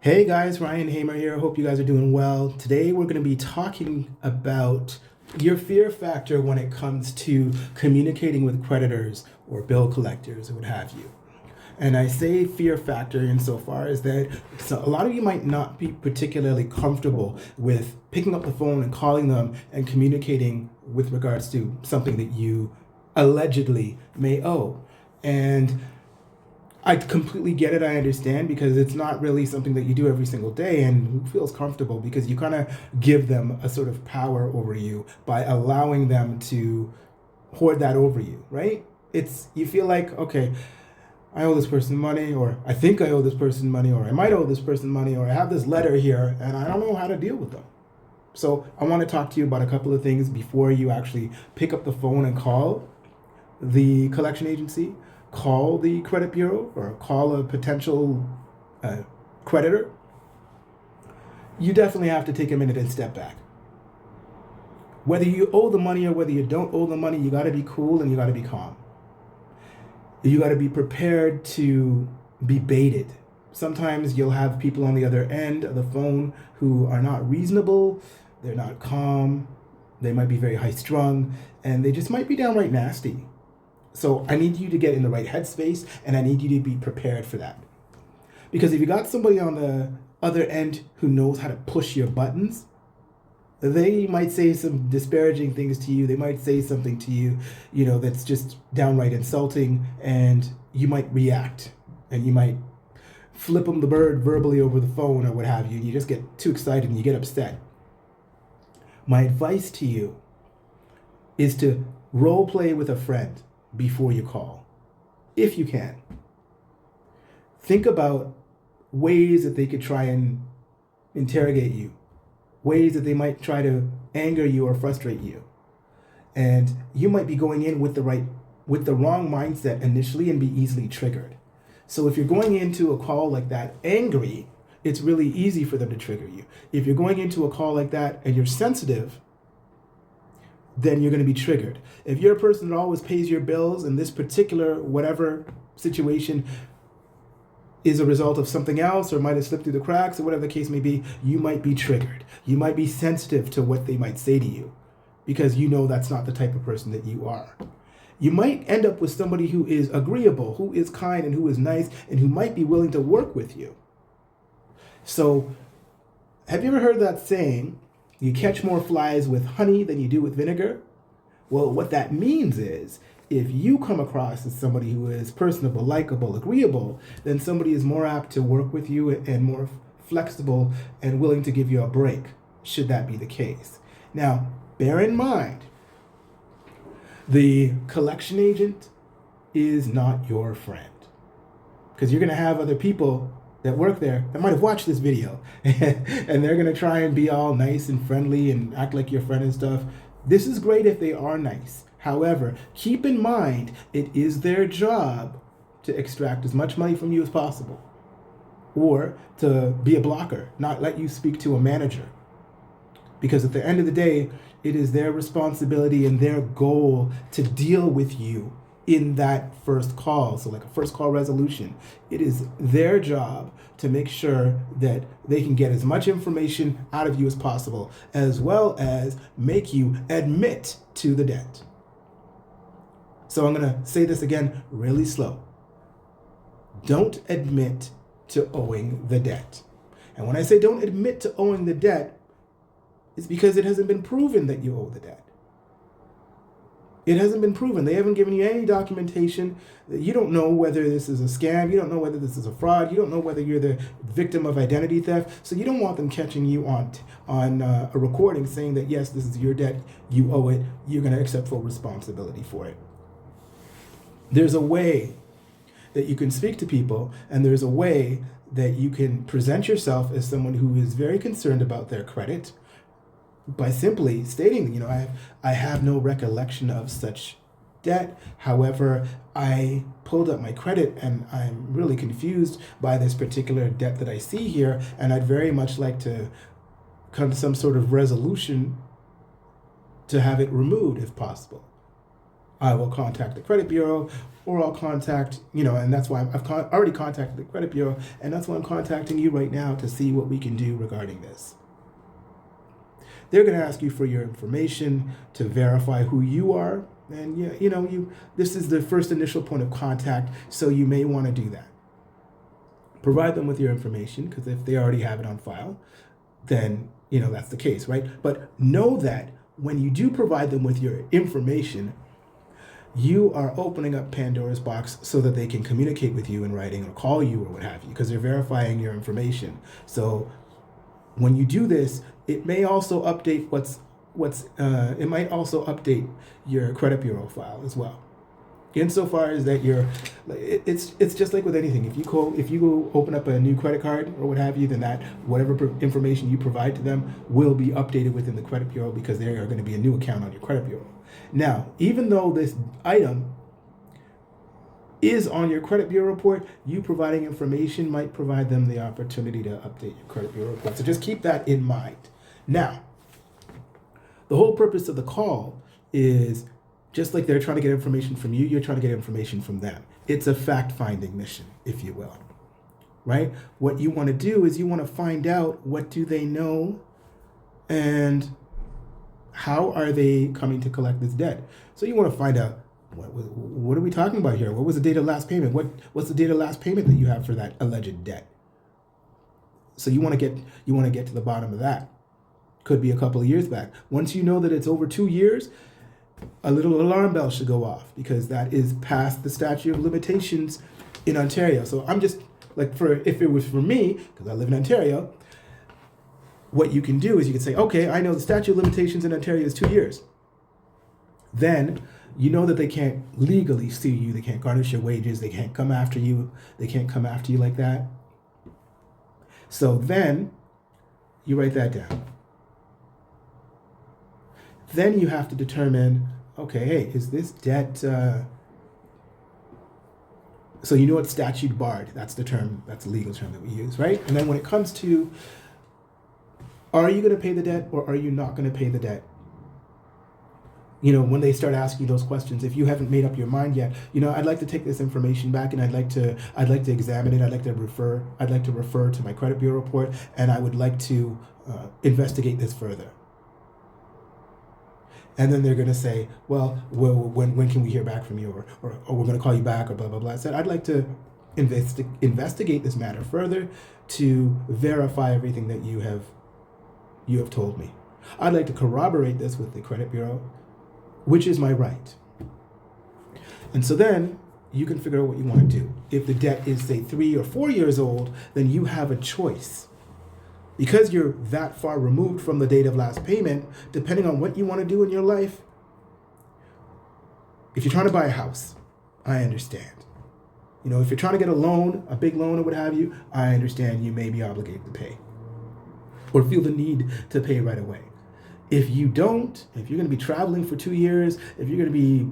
Hey guys, Ryan Hamer here. Hope you guys are doing well. Today we're going to be talking about your fear factor when it comes to communicating with creditors or bill collectors or what have you. And I say fear factor insofar as that a lot of you might not be particularly comfortable with picking up the phone and calling them and communicating with regards to something that you allegedly may owe. And I completely get it. I understand because it's not really something that you do every single day, and who feels comfortable because you kind of give them a sort of power over you by allowing them to hoard that over you, right? It's you feel like, okay, I owe this person money, or I think I owe this person money, or I might owe this person money, or I have this letter here and I don't know how to deal with them. So I want to talk to you about a couple of things before you actually pick up the phone and call the collection agency, call the credit bureau, or call a potential creditor. You definitely have to take a minute and step back. Whether you owe the money or whether you don't owe the money, you got to be cool and you got to be calm. You got to be prepared to be baited. Sometimes you'll have people on the other end of the phone who are not reasonable, they're not calm, they might be very high strung, and they just might be downright nasty. So I need you to get in the right headspace, and I need you to be prepared for that. Because if you got somebody on the other end who knows how to push your buttons, they might say some disparaging things to you. They might say something to you, that's just downright insulting, and you might react, and you might flip them the bird verbally over the phone or what have you, and you just get too excited and you get upset. My advice to you is to role play with a friend before you call, if you can. Think about ways that they could try and interrogate you, ways that they might try to anger you or frustrate you. And you might be going in with the wrong mindset initially and be easily triggered. So if you're going into a call like that angry, it's really easy for them to trigger you. If you're going into a call like that and you're sensitive, then you're going to be triggered. If you're a person that always pays your bills and this particular whatever situation is a result of something else or might have slipped through the cracks or whatever the case may be, you might be triggered. You might be sensitive to what they might say to you because you know that's not the type of person that you are. You might end up with somebody who is agreeable, who is kind, and who is nice, and who might be willing to work with you. So, have you ever heard that saying, you catch more flies with honey than you do with vinegar? Well, what that means is, if you come across as somebody who is personable, likable, agreeable, then somebody is more apt to work with you and more flexible and willing to give you a break, should that be the case. Now, bear in mind, the collection agent is not your friend. Because you're going to have other people that work there that might have watched this video and they're going to try and be all nice and friendly and act like your friend and stuff. This is great if they are nice. However, keep in mind, it is their job to extract as much money from you as possible or to be a blocker, not let you speak to a manager. Because at the end of the day, it is their responsibility and their goal to deal with you in that first call. So like a first call resolution, it is their job to make sure that they can get as much information out of you as possible, as well as make you admit to the debt. So I'm going to say this again really slow. Don't admit to owing the debt. And when I say don't admit to owing the debt, it's because it hasn't been proven that you owe the debt. It hasn't been proven. They haven't given you any documentation. You don't know whether this is a scam. You don't know whether this is a fraud. You don't know whether you're the victim of identity theft. So you don't want them catching you on a recording saying that, yes, this is your debt. You owe it. You're going to accept full responsibility for it. There's a way that you can speak to people, and there's a way that you can present yourself as someone who is very concerned about their credit, by simply stating, I have no recollection of such debt. However, I pulled up my credit and I'm really confused by this particular debt that I see here, and I'd very much like to come to some sort of resolution to have it removed if possible. I will contact the credit bureau, or I'll contact, and that's why I've already contacted the credit bureau, and that's why I'm contacting you right now to see what we can do regarding this. They're going to ask you for your information to verify who you are, and this is the first initial point of contact, so you may want to do that. Provide them with your information, because if they already have it on file, then that's the case, right? But know that when you do provide them with your information, you are opening up Pandora's box so that they can communicate with you in writing or call you or what have you, because they're verifying your information. So when you do this, it may also update it might also update your credit bureau file as well. Insofar as that it's just like with anything. If you go open up a new credit card or what have you, then that whatever information you provide to them will be updated within the credit bureau, because there are going to be a new account on your credit bureau. Now, even though this item is on your credit bureau report, you providing information might provide them the opportunity to update your credit bureau report. So just keep that in mind. Now, the whole purpose of the call is, just like they're trying to get information from you, you're trying to get information from them. It's a fact-finding mission, if you will, right? What you want to do is you want to find out, what do they know and how are they coming to collect this debt? So you want to find out, what are we talking about here? What was the date of last payment? What's the date of last payment that you have for that alleged debt? So you want to get to the bottom of that. Could be a couple of years back. Once you know that it's over 2 years, a little alarm bell should go off, because that is past the statute of limitations in Ontario. So I'm just like, if it was for me, because I live in Ontario, what you can do is you can say, okay, I know the statute of limitations in Ontario is 2 years. Then you know that they can't legally sue you. They can't garnish your wages. They can't come after you. They can't come after you like that. So then you write that down. Then you have to determine, okay, hey, is this debt, so you know it's statute barred. That's the term, that's the legal term that we use, right? And then when it comes to, are you going to pay the debt or are you not going to pay the debt? When they start asking those questions, if you haven't made up your mind yet, I'd like to take this information back, and I'd like to examine it. I'd like to refer to my credit bureau report, and I would like to investigate this further. And then they're going to say, well, when can we hear back from you? Or we're going to call you back, or blah, blah, blah. I said, I'd like to investigate this matter further to verify everything that you have told me. I'd like to corroborate this with the credit bureau, which is my right. And so then you can figure out what you want to do. If the debt is, say, 3 or 4 years old, then you have a choice. Because you're that far removed from the date of last payment, depending on what you want to do in your life, if you're trying to buy a house, I understand. If you're trying to get a loan, a big loan or what have you, I understand you may be obligated to pay or feel the need to pay right away. If you don't, if you're going to be traveling for 2 years, if you're going to be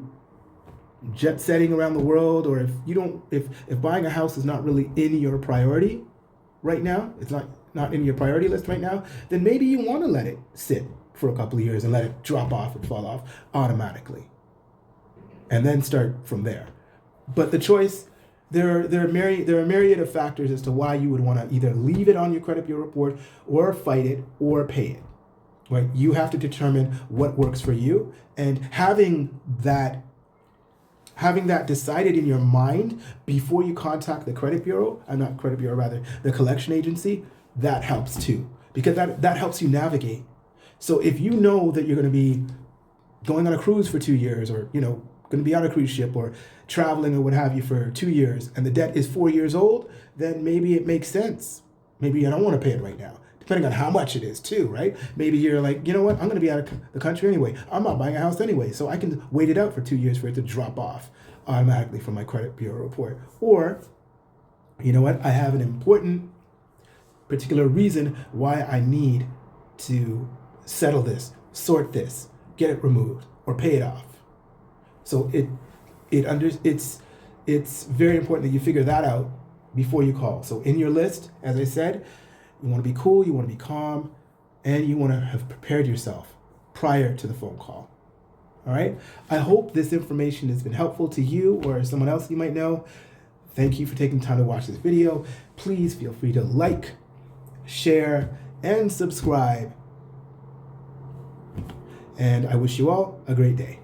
jet setting around the world, or if buying a house is not really in your priority right now, it's not in your priority list right now, then maybe you want to let it sit for a couple of years and let it drop off and fall off automatically, and then start from there. But the choice, there are a myriad of factors as to why you would want to either leave it on your credit bureau report, or fight it, or pay it. Right? You have to determine what works for you, and having that decided in your mind before you contact the credit bureau, the collection agency, that helps too, because that helps you navigate. So if you know that you're going to be going on a cruise for 2 years, or going to be on a cruise ship or traveling or what have you for 2 years, and the debt is 4 years old, then maybe it makes sense. Maybe I don't want to pay it right now, depending on how much it is too, right? Maybe you're like, you know what, I'm going to be out of the country anyway. I'm not buying a house anyway, so I can wait it out for 2 years for it to drop off automatically from my credit bureau report. Or, you know what, I have an important particular reason why I need to settle this, sort this, get it removed, or pay it off. So it's very important that you figure that out before you call. So in your list, as I said, you want to be cool, you want to be calm, and you want to have prepared yourself prior to the phone call. All right. I hope this information has been helpful to you or someone else you might know. Thank you for taking time to watch this video. Please feel free to like, share, and subscribe. And I wish you all a great day.